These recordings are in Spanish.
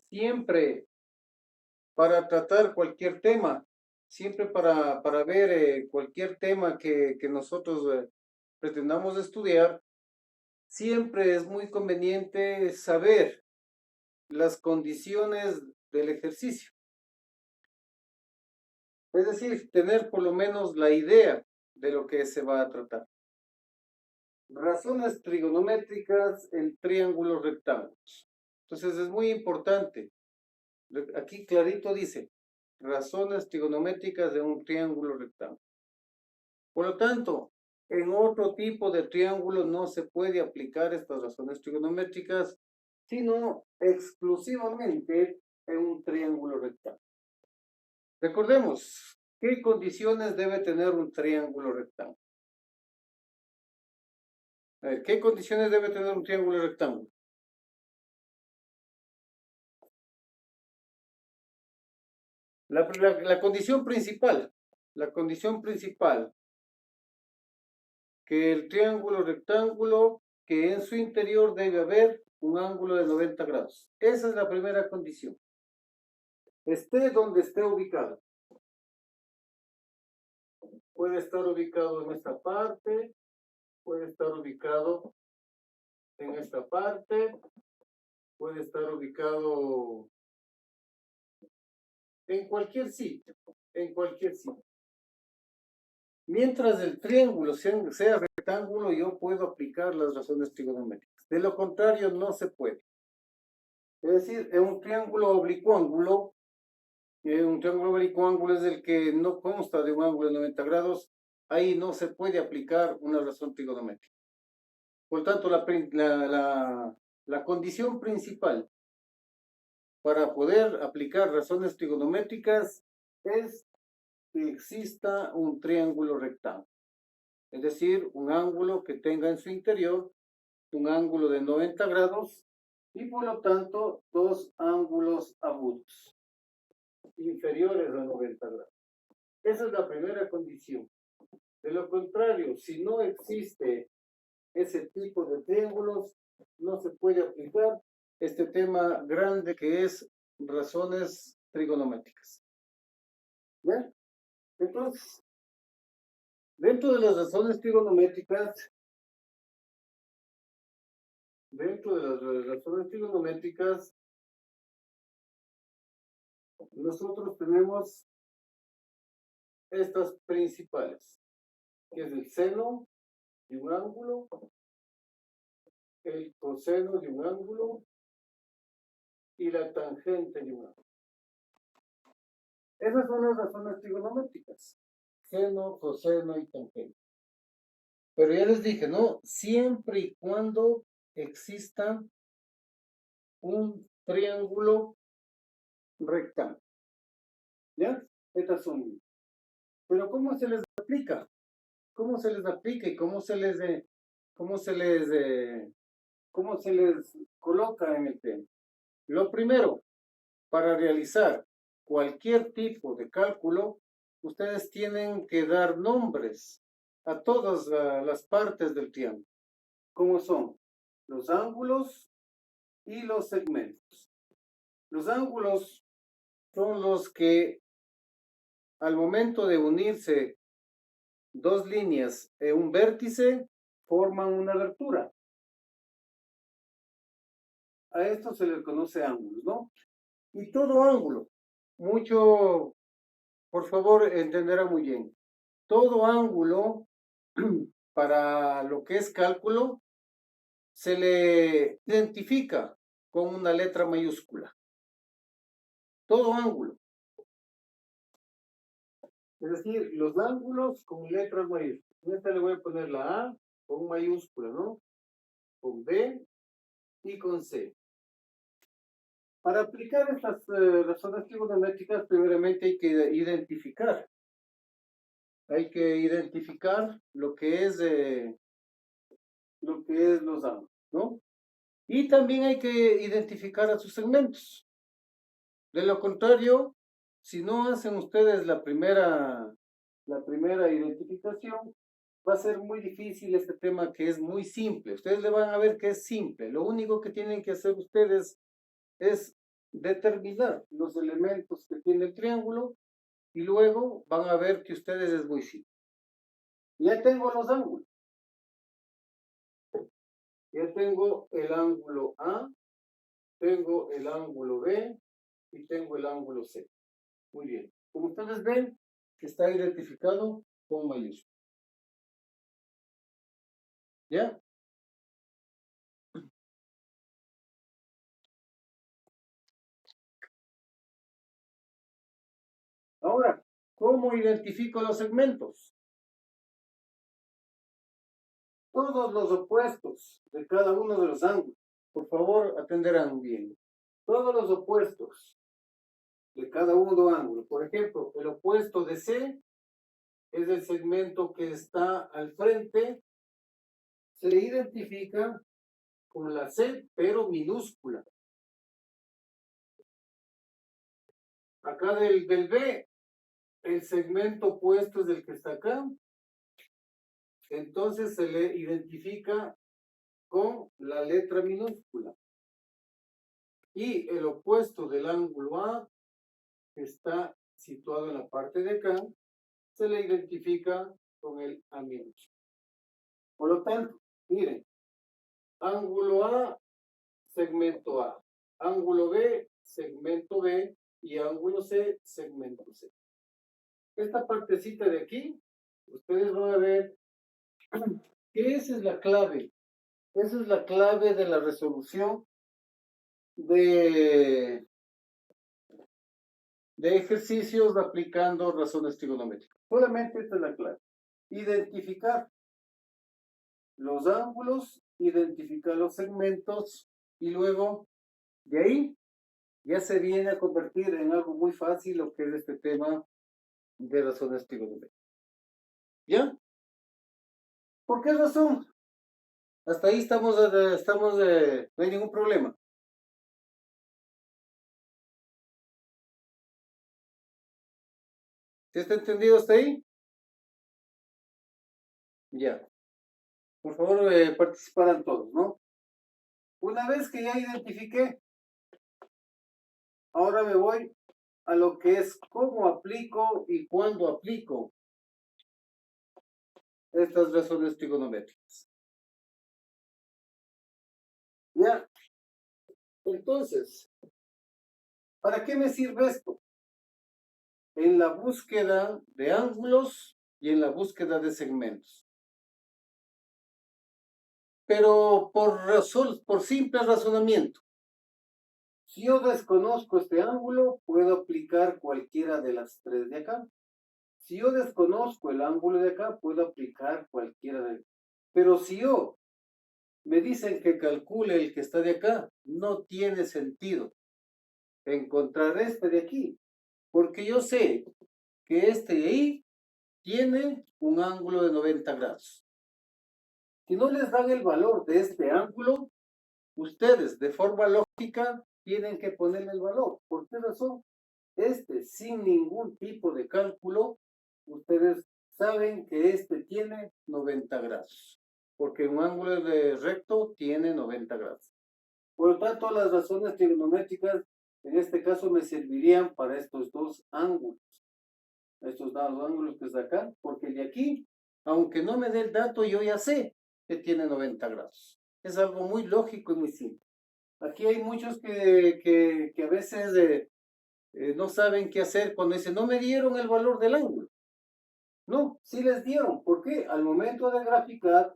Siempre para tratar cualquier tema, siempre para ver cualquier tema que nosotros pretendamos estudiar, siempre es muy conveniente saber las condiciones del ejercicio. Es decir, tener por lo menos la idea de lo que se va a tratar. Razones trigonométricas en triángulos rectángulos. Entonces es muy importante. Aquí clarito dice, razones trigonométricas de un triángulo rectángulo. Por lo tanto, en otro tipo de triángulo no se puede aplicar estas razones trigonométricas, sino exclusivamente en un triángulo rectángulo. Recordemos, ¿qué condiciones debe tener un triángulo rectángulo? A ver, ¿qué condiciones debe tener un triángulo rectángulo? La condición principal, que el triángulo rectángulo, que en su interior debe haber un ángulo de 90 grados. Esa es la primera condición. Esté donde esté ubicado. Puede estar ubicado en esta parte, puede estar ubicado en esta parte, puede estar ubicado en cualquier sitio, en cualquier sitio. Mientras el triángulo sea rectángulo, yo puedo aplicar las razones trigonométricas. De lo contrario, no se puede. Es decir, en un triángulo oblicuángulo es el que no consta de un ángulo de 90 grados, ahí no se puede aplicar una razón trigonométrica. Por tanto, la condición principal para poder aplicar razones trigonométricas es que exista un triángulo rectángulo, es decir, un ángulo que tenga en su interior un ángulo de 90 grados y por lo tanto dos ángulos agudos inferiores a 90 grados. Esa es la primera condición. De lo contrario, si no existe ese tipo de triángulos, no se puede aplicar este tema grande que es razones trigonométricas. ¿Ya? Entonces, dentro de las razones trigonométricas, nosotros tenemos estas principales, que es el seno de un ángulo, el coseno de un ángulo y la tangente de un ángulo. Esas son las razones trigonométricas, seno, coseno y tangente. Pero ya les dije, ¿no? Siempre y cuando exista un triángulo rectángulo. ¿Ya? Estas son. Pero ¿cómo se les aplica? ¿Cómo se les aplica y cómo se les coloca en el tema? Lo primero, para realizar cualquier tipo de cálculo, ustedes tienen que dar nombres a todas las partes del triángulo, como son los ángulos y los segmentos. Los ángulos son los que al momento de unirse dos líneas en un vértice forman una abertura. A esto se les conoce ángulos, ¿no? Y todo ángulo, mucho, por favor, entenderá muy bien, todo ángulo para lo que es cálculo se le identifica con una letra mayúscula. Todo ángulo. Es decir, los ángulos con letras mayúsculas. En esta le voy a poner la A con mayúscula, ¿no? Con B y con C. Para aplicar estas razones trigonométricas, primeramente hay que identificar. Hay que identificar lo que es los ángulos, ¿no? Y también hay que identificar a sus segmentos. De lo contrario, si no hacen ustedes la primera identificación, va a ser muy difícil este tema que es muy simple. Ustedes le van a ver que es simple. Lo único que tienen que hacer ustedes es determinar los elementos que tiene el triángulo y luego van a ver que ustedes es muy simple. Ya tengo los ángulos. Ya tengo el ángulo A, tengo el ángulo B y tengo el ángulo C. Muy bien. Como ustedes ven, está identificado con mayúscula. ¿Ya? Ahora, ¿cómo identifico los segmentos? Todos los opuestos de cada uno de los ángulos. Por favor, atenderán bien. Todos los opuestos de cada uno de los ángulos. Por ejemplo, el opuesto de C es el segmento que está al frente. Se identifica con la C, pero minúscula. Acá del B, el segmento opuesto es el que está acá. Entonces se le identifica con la letra minúscula. Y el opuesto del ángulo A, que está situado en la parte de acá, se le identifica con el A minúscula. Por lo tanto, miren, ángulo A, segmento A. Ángulo B, segmento B. Y ángulo C, segmento C. Esta partecita de aquí, ustedes van a ver que esa es la clave. Esa es la clave de la resolución de ejercicios aplicando razones trigonométricas. Solamente esta es la clave. Identificar los ángulos, identificar los segmentos y luego de ahí ya se viene a convertir en algo muy fácil lo que es este tema de razones trigonométricas. ¿Ya? ¿Por qué razón? Hasta ahí no hay ningún problema. ¿Sí está entendido hasta ahí? Ya. Por favor, participarán todos, ¿no? Una vez que ya identifiqué, ahora me voy a lo que es cómo aplico y cuándo aplico estas razones trigonométricas. Ya. Entonces, ¿para qué me sirve esto? En la búsqueda de ángulos y en la búsqueda de segmentos. Pero por simple razonamiento. Si yo desconozco este ángulo, puedo aplicar cualquiera de las tres de acá. Si yo desconozco el ángulo de acá, puedo aplicar cualquiera de... Pero si yo me dicen que calcule el que está de acá, no tiene sentido encontrar este de aquí, porque yo sé que este de ahí tiene un ángulo de 90 grados. Si no les dan el valor de este ángulo, ustedes de forma lógica tienen que ponerle el valor. ¿Por qué razón? Sin ningún tipo de cálculo, ustedes saben que tiene 90 grados, porque un ángulo de recto tiene 90 grados. Por lo tanto, las razones trigonométricas en este caso me servirían para estos dos ángulos. Estos dos ángulos que está acá, porque de aquí, aunque no me dé el dato, yo ya sé que tiene 90 grados. Es algo muy lógico y muy simple. Aquí hay muchos que a veces no saben qué hacer cuando dicen, no me dieron el valor del ángulo. No, sí les dieron. ¿Por qué? Al momento de graficar,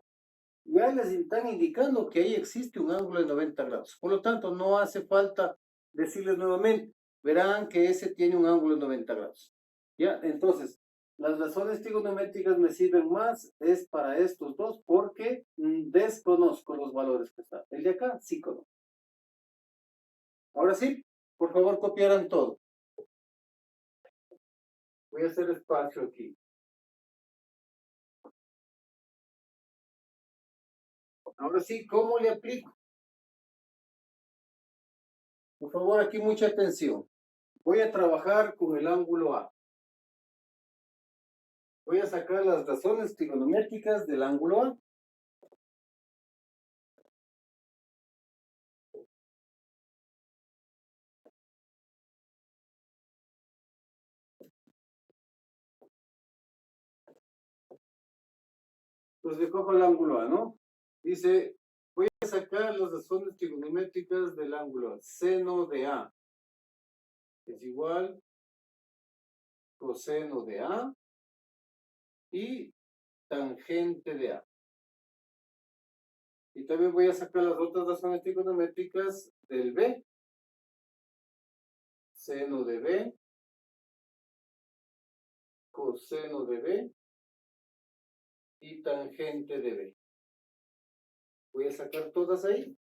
ya les están indicando que ahí existe un ángulo de 90 grados. Por lo tanto, no hace falta decirles nuevamente. Verán que ese tiene un ángulo de 90 grados. ¿Ya? Entonces, las razones trigonométricas me sirven más es para estos dos porque desconozco los valores que están. El de acá sí conozco. Ahora sí, por favor, copiarán todo. Voy a hacer espacio aquí. Ahora sí, ¿cómo le aplico? Por favor, aquí mucha atención. Voy a trabajar con el ángulo A. Voy a sacar las razones trigonométricas del ángulo A. Pues le cojo el ángulo A, ¿no? Dice, voy a sacar las razones trigonométricas del ángulo A. Seno de A es igual coseno de A y tangente de A. Y también voy a sacar las otras razones trigonométricas del B. Seno de B, coseno de B y tangente de B. Voy a sacar todas ahí.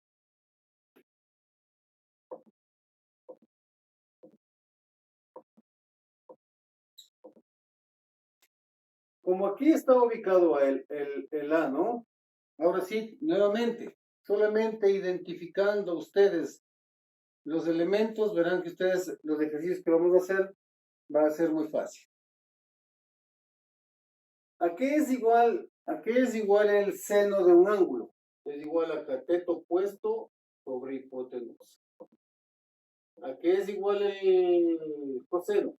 Como aquí está ubicado el A, ¿no? Ahora sí, nuevamente, solamente identificando ustedes los elementos, verán que ustedes, los ejercicios que vamos a hacer, va a ser muy fácil. ¿A qué es igual el seno de un ángulo? Es igual a cateto opuesto sobre hipotenusa. ¿A qué es igual el coseno?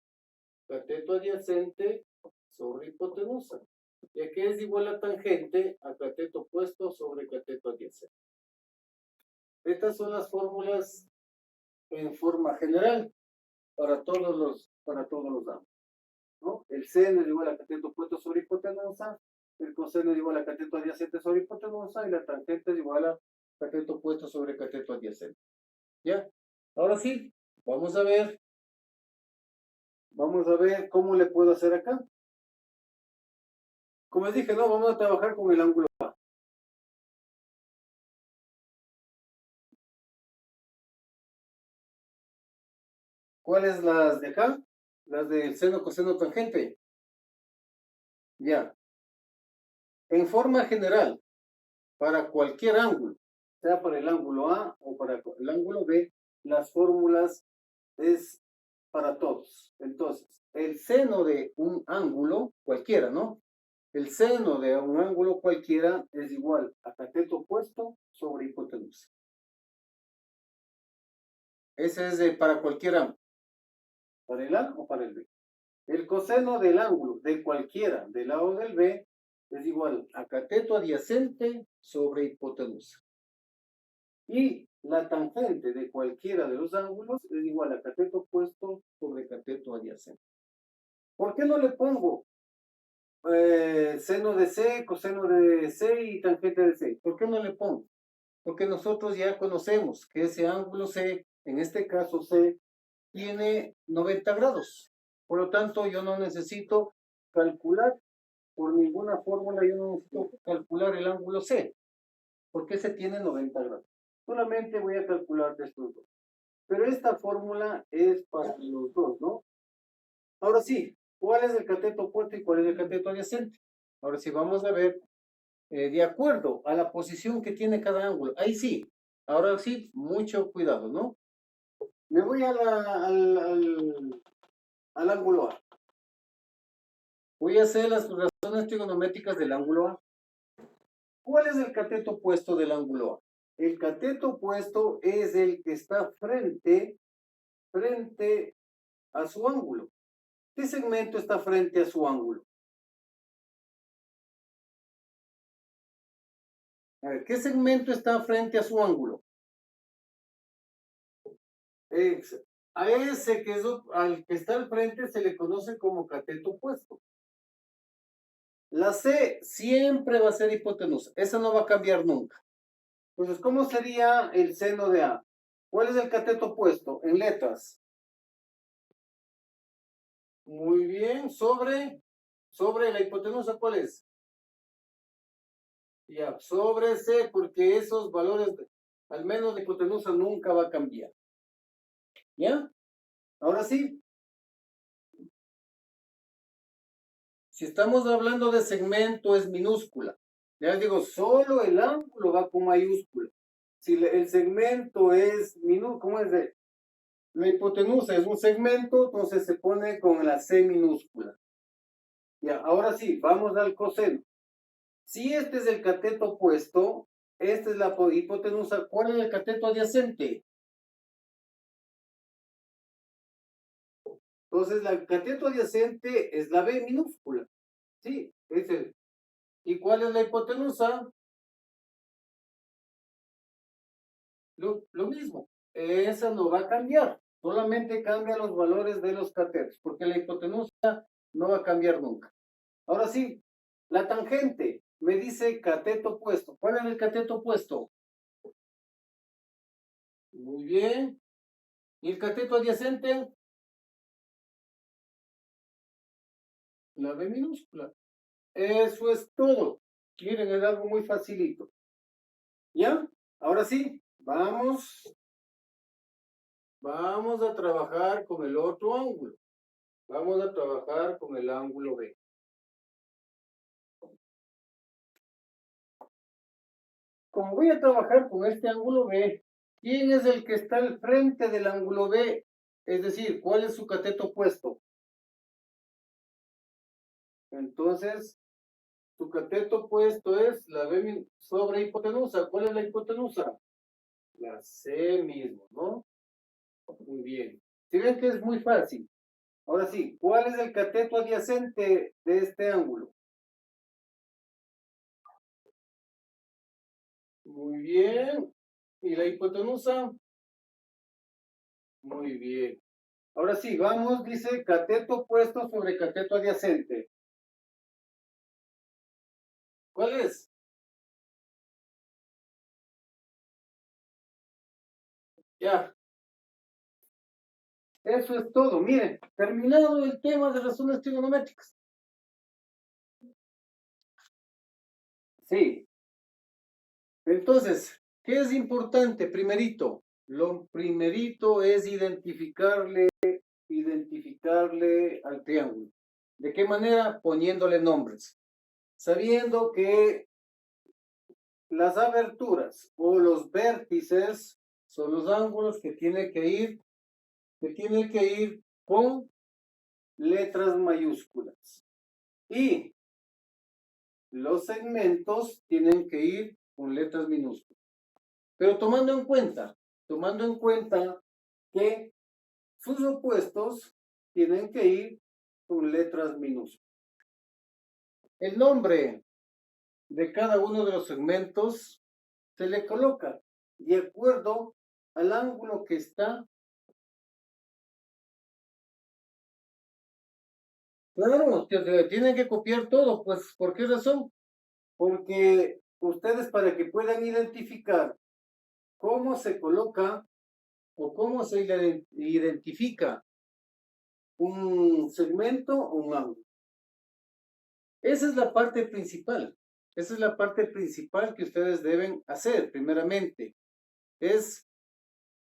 Cateto adyacente sobre hipotenusa. ¿Y a qué es igual la tangente? A cateto opuesto sobre cateto adyacente. Estas son las fórmulas en forma general para todos los ángulos, ¿no? El seno es igual a cateto opuesto sobre hipotenusa, el coseno es igual a cateto adyacente sobre hipotenusa y la tangente es igual a cateto opuesto sobre cateto adyacente. ¿Ya? Ahora sí, vamos a ver cómo le puedo hacer acá. Como les dije, no, vamos a trabajar con el ángulo A. ¿Cuáles las de acá? Las del seno, coseno, tangente. Ya. En forma general, para cualquier ángulo, sea para el ángulo A o para el ángulo B, las fórmulas es para todos. Entonces, el seno de un ángulo cualquiera, ¿no? El seno de un ángulo cualquiera es igual a cateto opuesto sobre hipotenusa. Ese es para cualquier ángulo, para el A o para el B. El coseno del ángulo de cualquiera del A o del B es igual a cateto adyacente sobre hipotenusa. Y la tangente de cualquiera de los ángulos es igual a cateto opuesto sobre cateto adyacente. ¿Por qué no le pongo seno de C, coseno de C y tangente de C? ¿Por qué no le pongo? Porque nosotros ya conocemos que ese ángulo C, en este caso C, tiene 90 grados. Por lo tanto, yo no necesito calcular por ninguna fórmula, yo no necesito calcular el ángulo C, porque ese tiene 90 grados. Solamente voy a calcular de estos dos. Pero esta fórmula es para los dos, ¿no? Ahora sí, ¿cuál es el cateto opuesto y cuál es el cateto adyacente? Ahora sí, vamos a ver de acuerdo a la posición que tiene cada ángulo. Ahí sí, ahora sí, mucho cuidado, ¿no? Me voy al ángulo A. Voy a hacer las razones trigonométricas del ángulo A. ¿Cuál es el cateto opuesto del ángulo A? El cateto opuesto es el que está frente a su ángulo. ¿Qué segmento está frente a su ángulo? A ver, ¿qué segmento está frente a su ángulo? A ese que es al que está al frente se le conoce como cateto opuesto. La C siempre va a ser hipotenusa. Esa no va a cambiar nunca. Entonces, ¿cómo sería el seno de A? ¿Cuál es el cateto opuesto? En letras. Muy bien. Sobre la hipotenusa, ¿cuál es? Ya, sobre C, porque esos valores, al menos la hipotenusa nunca va a cambiar. ¿Ya? Ahora sí. Si estamos hablando de segmento, es minúscula. Ya les digo, solo el ángulo va con mayúscula. Si el segmento es minúscula, ¿cómo es de? La hipotenusa es un segmento, entonces se pone con la C minúscula. Ya, ahora sí, vamos al coseno. Si este es el cateto opuesto, esta es la hipotenusa, ¿cuál es el cateto adyacente? Entonces, el cateto adyacente es la B minúscula. Sí, es el. ¿Y cuál es la hipotenusa? Lo mismo. Esa no va a cambiar. Solamente cambia los valores de los catetos, porque la hipotenusa no va a cambiar nunca. Ahora sí, la tangente me dice cateto opuesto. ¿Cuál es el cateto opuesto? Muy bien. ¿Y el cateto adyacente? La B minúscula. Eso es todo. Miren, es algo muy facilito. ¿Ya? Ahora sí, vamos a trabajar con el otro ángulo. Vamos a trabajar con el ángulo B. Como voy a trabajar con este ángulo B, ¿quién es el que está al frente del ángulo B? Es decir, ¿cuál es su cateto opuesto? Entonces, su cateto opuesto es la B sobre hipotenusa. ¿Cuál es la hipotenusa? La C mismo, ¿no? Muy bien. Si ven que es muy fácil. Ahora sí, ¿cuál es el cateto adyacente de este ángulo? Muy bien. ¿Y la hipotenusa? Muy bien. Ahora sí, vamos, dice cateto opuesto sobre cateto adyacente. ¿Cuál es? Ya. Eso es todo. Miren, terminado el tema de razones trigonométricas. Sí. Entonces, ¿qué es importante? Primerito. Lo primerito es identificarle al triángulo. ¿De qué manera? Poniéndole nombres. Sabiendo que las aberturas o los vértices son los ángulos que tienen que ir con letras mayúsculas. Y los segmentos tienen que ir con letras minúsculas. Pero tomando en cuenta que sus opuestos tienen que ir con letras minúsculas. El nombre de cada uno de los segmentos se le coloca de acuerdo al ángulo que está. Claro, tienen que copiar todo, pues, ¿por qué razón? Porque ustedes para que puedan identificar cómo se coloca o cómo se identifica un segmento o un ángulo. Esa es la parte principal. Esa es la parte principal que ustedes deben hacer, primeramente. Es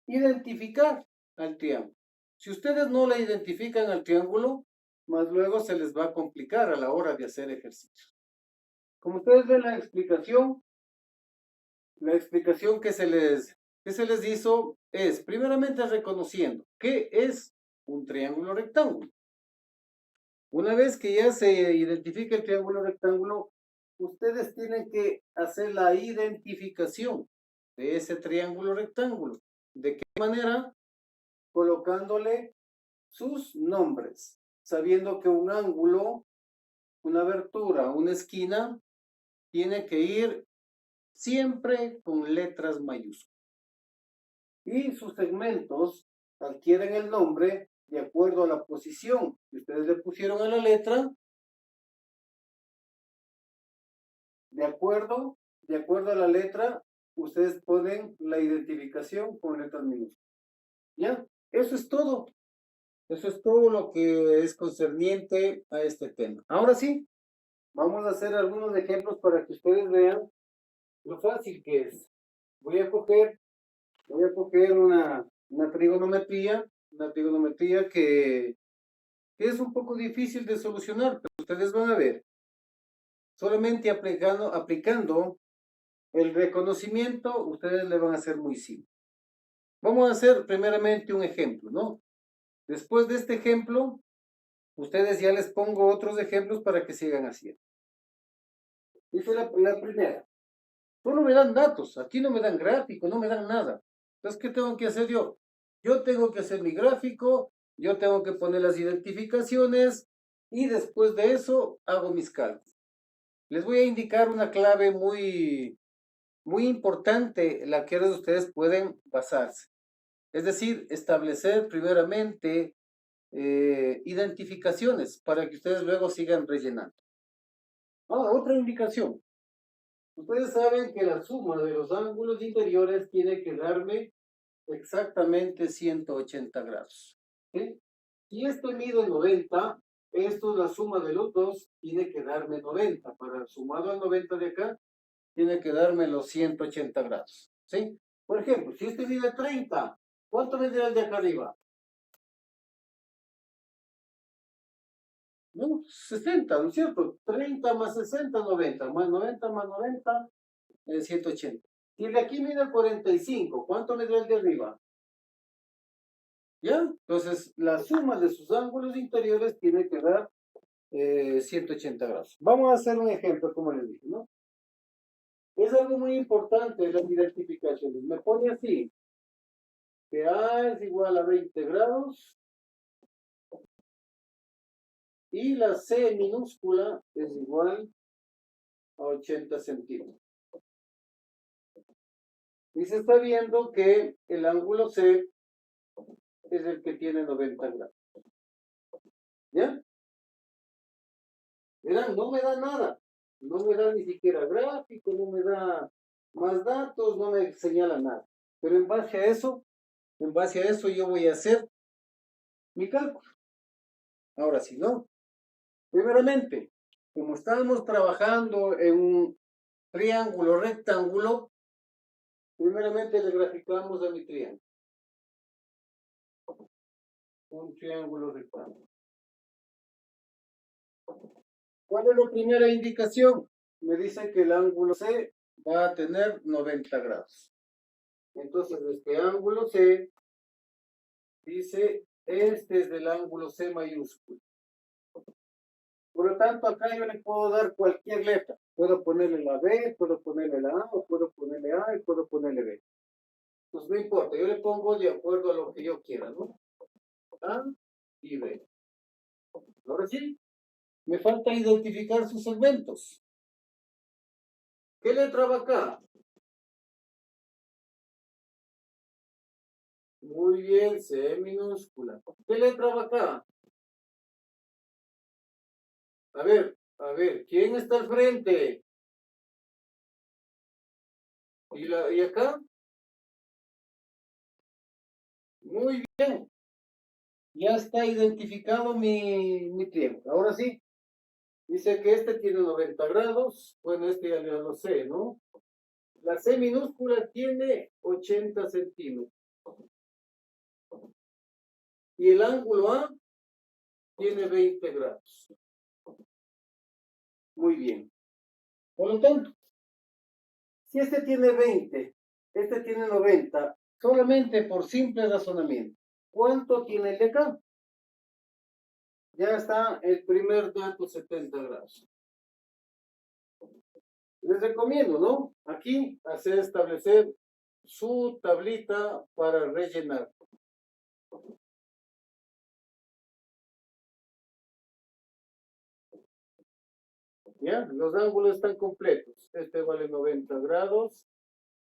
identificar al triángulo. Si ustedes no le identifican al triángulo, más luego se les va a complicar a la hora de hacer ejercicios. Como ustedes ven la explicación que se les hizo es, primeramente, reconociendo qué es un triángulo rectángulo. Una vez que ya se identifica el triángulo rectángulo, ustedes tienen que hacer la identificación de ese triángulo rectángulo. ¿De qué manera? Colocándole sus nombres, sabiendo que un ángulo, una abertura, una esquina, tiene que ir siempre con letras mayúsculas. Y sus segmentos adquieren el nombre de acuerdo a la posición que ustedes le pusieron a la letra, de acuerdo a la letra, ustedes ponen la identificación con letras minúsculas. ¿Ya? Eso es todo. Eso es todo lo que es concerniente a este tema. Ahora sí, vamos a hacer algunos ejemplos para que ustedes vean lo fácil que es. Voy a coger una trigonometría que es un poco difícil de solucionar, pero ustedes van a ver. Solamente aplicando el reconocimiento, ustedes le van a hacer muy simple. Vamos a hacer primeramente un ejemplo, ¿no? Después de este ejemplo, ustedes ya les pongo otros ejemplos para que sigan haciendo. Dice la primera. Solo me dan datos, aquí no me dan gráfico, no me dan nada. Entonces, ¿qué tengo que hacer yo? Yo tengo que hacer mi gráfico, yo tengo que poner las identificaciones y después de eso hago mis cálculos. Les voy a indicar una clave muy importante, la que ustedes pueden basarse. Es decir, establecer primeramente identificaciones para que ustedes luego sigan rellenando. Otra indicación. Ustedes saben que la suma de los ángulos interiores tiene que darme exactamente 180 grados. ¿Sí? Si esto mide 90, esto es la suma de los dos, tiene que darme 90. Para sumado al 90 de acá, tiene que darme los 180 grados. ¿Sí? Por ejemplo, si este mide 30, ¿cuánto vendrá el de acá arriba? No, 60, ¿no es cierto? 30 más 60, 90. Más 90 más 90, 180. Y el de aquí mide 45, ¿cuánto me da el de arriba? ¿Ya? Entonces, la suma de sus ángulos interiores tiene que dar 180 grados. Vamos a hacer un ejemplo, como les dije, ¿no? Es algo muy importante las identificaciones. Me pone así, que A es igual a 20 grados y la C minúscula es igual a 80 centímetros. Y se está viendo que el ángulo C es el que tiene 90 grados. ¿Ya? Verán, no me da nada. No me da ni siquiera gráfico, no me da más datos, no me señala nada. Pero en base a eso yo voy a hacer mi cálculo. Ahora, si no, primeramente, como estábamos trabajando en un triángulo rectángulo, primeramente le graficamos a mi triángulo. Un triángulo rectángulo. ¿Cuál es la primera indicación? Me dice que el ángulo C va a tener 90 grados. Entonces, este ángulo C dice, este es del ángulo C mayúsculo. Por lo tanto, acá yo le puedo dar cualquier letra. Puedo ponerle la B, puedo ponerle la A, o puedo ponerle A y puedo ponerle B. Pues no importa, yo le pongo de acuerdo a lo que yo quiera, ¿no? A y B. Ahora sí, me falta identificar sus segmentos. ¿Qué letra va acá? Muy bien, C minúscula. ¿Qué letra va acá? A ver, ¿quién está al frente? ¿Y acá? Muy bien. Ya está identificado mi triángulo. Ahora sí, dice que este tiene 90 grados. Bueno, este ya lo sé, ¿no? La C minúscula tiene 80 centímetros. Y el ángulo A tiene 20 grados. Muy bien. Por lo tanto, si este tiene 20, este tiene 90, solamente por simple razonamiento, ¿cuánto tiene el de acá? Ya está el primer dato, 70 grados. Les recomiendo, ¿no? Aquí hacer establecer su tablita para rellenar. ¿Ya? Los ángulos están completos. Este vale 90 grados,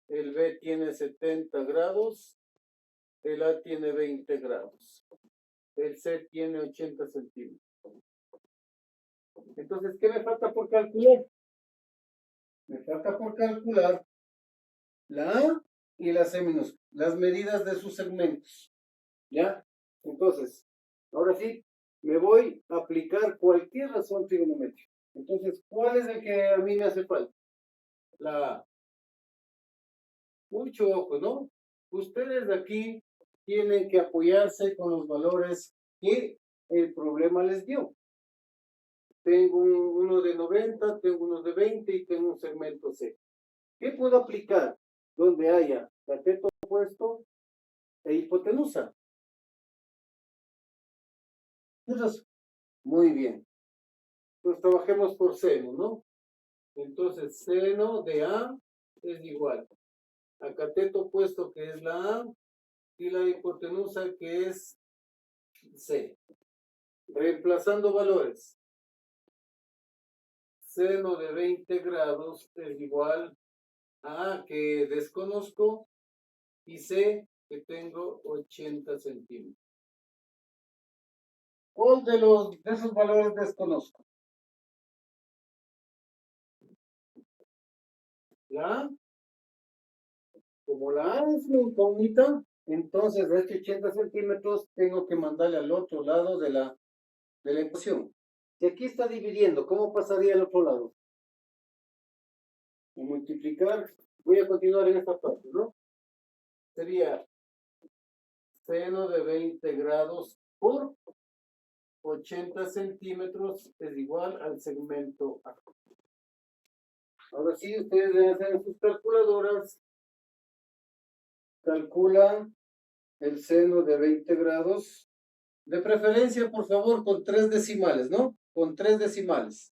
el B tiene 70 grados, el A tiene 20 grados, el C tiene 80 centímetros. Entonces, ¿qué me falta por calcular? Me falta por calcular la A y la C minúscula, las medidas de sus segmentos. ¿Ya? Entonces, ahora sí, me voy a aplicar cualquier razón trigonométrica. Entonces, ¿cuál es el que a mí me hace falta? La A. Mucho ojo, ¿no? Ustedes aquí tienen que apoyarse con los valores que el problema les dio. Tengo uno de 90, tengo uno de 20 y tengo un segmento C. ¿Qué puedo aplicar? Donde haya cateto opuesto e hipotenusa. Entonces, muy bien. Pues trabajemos por seno, ¿no? Entonces, seno de A es igual a cateto opuesto que es la A y la hipotenusa que es C. Reemplazando valores. seno de 20 grados es igual a que desconozco y sé que tengo 80 centímetros. ¿Cuál de esos valores desconozco? ¿La? Como la A es una incógnita, entonces de este 80 centímetros tengo que mandarle al otro lado de la ecuación. Si aquí está dividiendo, ¿cómo pasaría al otro lado? A multiplicar, voy a continuar en esta parte, ¿no? Sería seno de 20 grados por 80 centímetros es igual al segmento A. Ahora sí, ustedes deben hacer en sus calculadoras, calculan el seno de 20 grados, de preferencia, por favor, con 3 decimales, ¿no? Con 3 decimales.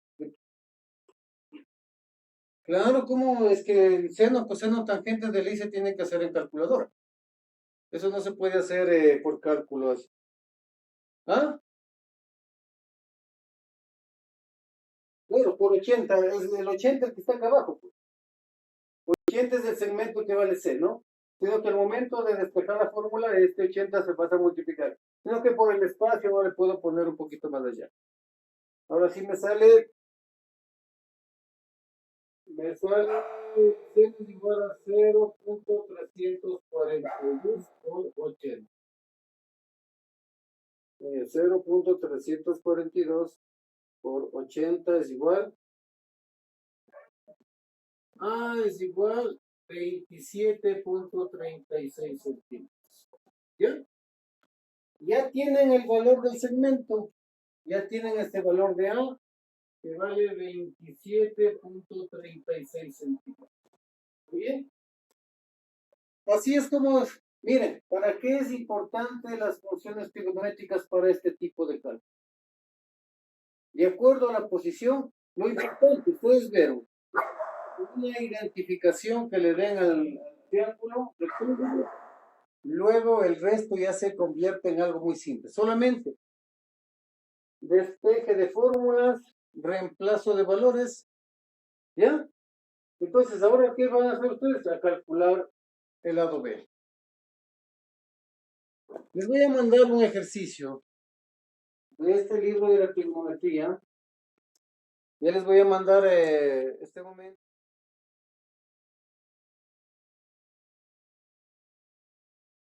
Claro, ¿cómo es que el seno, coseno, tangente del I se tiene que hacer en calculadora? Eso no se puede hacer por cálculos. ¿Ah? Claro, por 80, es el 80 el que está acá abajo. 80 es el segmento que vale C, ¿no? Sino que al momento de despejar la fórmula, este 80 se pasa a multiplicar. Sino que por el espacio no le puedo poner un poquito más allá. Ahora sí me sale C es igual a 0.342 por 80. 0.342 por 80 es igual. Es igual 27.36 centímetros. ¿Ya? Ya tienen el valor del segmento. Ya tienen este valor de A, que vale 27.36 centímetros. ¿Bien? Así es como, miren, ¿para qué es importante las funciones trigonométricas para este tipo de cálculo? De acuerdo a la posición, lo importante, ustedes vieron, una identificación que le den al triángulo rectángulo, luego el resto ya se convierte en algo muy simple. Solamente despeje de fórmulas, reemplazo de valores, ¿ya? Entonces, ¿ahora qué van a hacer ustedes? A calcular el lado B. Les voy a mandar un ejercicio de este libro de la trigonometría. Ya les voy a mandar este momento.